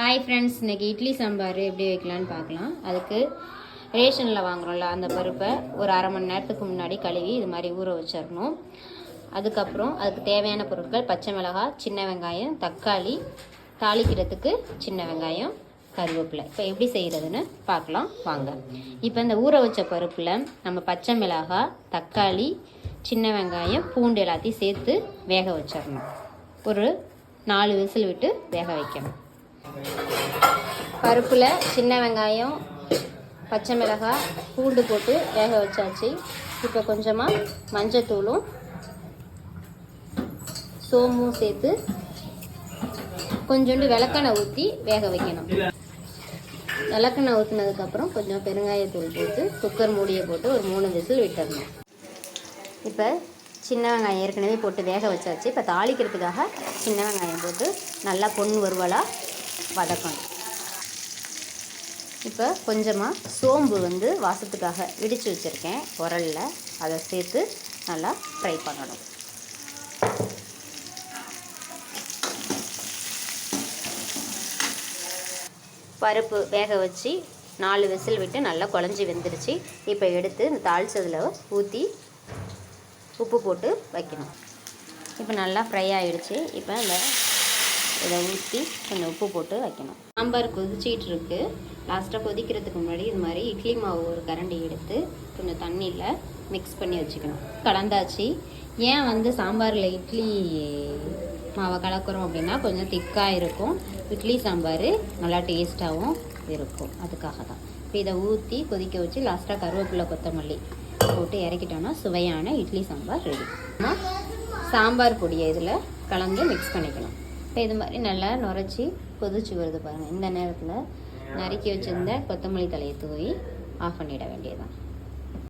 Hi friends, இன்றைக்கி இட்லி சாம்பார் எப்படி வைக்கலான்னு பார்க்கலாம். அதுக்கு ரேஷனில் வாங்குகிறோம்ல அந்த பருப்பை ஒரு அரை மணி நேரத்துக்கு முன்னாடி கழுவி இது மாதிரி ஊற வச்சிடணும். அதுக்கப்புறம் அதுக்கு தேவையான பொருட்கள் பச்சை மிளகாய், சின்ன வெங்காயம், தக்காளி, தாளிக்கிறதுக்கு சின்ன வெங்காயம், கருவேப்பிலை. இப்போ எப்படி செய்கிறதுன்னு பார்க்கலாம் வாங்க. இப்போ இந்த ஊற வச்ச பருப்பில் நம்ம பச்சை மிளகாய், தக்காளி, சின்ன வெங்காயம், பூண்டு எல்லாத்தையும் சேர்த்து வேக வச்சிடணும். ஒரு 4 விசில் விட்டு வேக வைக்கணும். பருப்பில் சின்ன வெங்காயம், பச்சை மிளகாய், பூண்டு போட்டு வேக வச்சாச்சு. இப்போ கொஞ்சமாக மஞ்சத்தூளும் சோம்பும் சேர்த்து கொஞ்சோண்டு விளக்கெண்ணெய் ஊற்றி வேக வைக்கணும். விளக்கெண்ணெய் ஊற்றினதுக்கப்புறம் கொஞ்சம் பெருங்காயத்தூள் போட்டு குக்கர் மூடியை போட்டு ஒரு 3 விசில் விட்டுடணும். இப்போ சின்ன வெங்காயம் ஏற்கனவே போட்டு வேக வச்சாச்சு. இப்போ தாளிக்கிறதுக்காக சின்ன வெங்காயம் போட்டு நல்லா பொன் வறுவலாக வதக்கணும். இப்போ கொஞ்சமாக சோம்பு வாசத்துக்காக இடித்து வச்சுருக்கேன் உரலில், அதை சேர்த்து நல்லா ஃப்ரை பண்ணணும். பருப்பு வேக வச்சு 4 விசில் விட்டு நல்லா குழஞ்சி வெந்துருச்சு. இப்போ எடுத்து இந்த தாளிச்சதில் ஊற்றி உப்பு போட்டு வைக்கணும். இப்போ நல்லா ஃப்ரை ஆகிடுச்சு. இப்போ இதை ஊற்றி கொஞ்சம் உப்பு போட்டு வைக்கணும். சாம்பார் கொதிச்சிக்கிட்டு இருக்குது. லாஸ்ட்டாக கொதிக்கிறதுக்கு முன்னாடி இது மாதிரி இட்லி மாவு ஒரு கரண்டி எடுத்து கொஞ்சம் தண்ணியில் மிக்ஸ் பண்ணி வச்சுக்கணும். கலந்தாச்சு. ஏன் சாம்பாரில் இட்லி மாவை கலக்கிறோம் அப்படின்னா கொஞ்சம் திக்காக இருக்கும், இட்லி சாம்பார் நல்லா டேஸ்ட்டாகவும் இருக்கும். அதுக்காக தான். இப்போ இதை ஊற்றி கொதிக்க வச்சு லாஸ்ட்டாக கருவேப்பிலை, கொத்தமல்லி போட்டு இறக்கிட்டோன்னா சுவையான இட்லி சாம்பார் ரெடி. சாம்பார் பொடியை இதில் கலந்து மிக்ஸ் பண்ணிக்கணும். இப்போ இது மாதிரி நல்லா நுரைச்சி கொதிச்சு வருது பாருங்கள். இந்த நேரத்தில் நறுக்கி வச்சுருந்த கொத்தமல்லி தலையை தூவி ஆஃப் பண்ணிட வேண்டியதுதான்.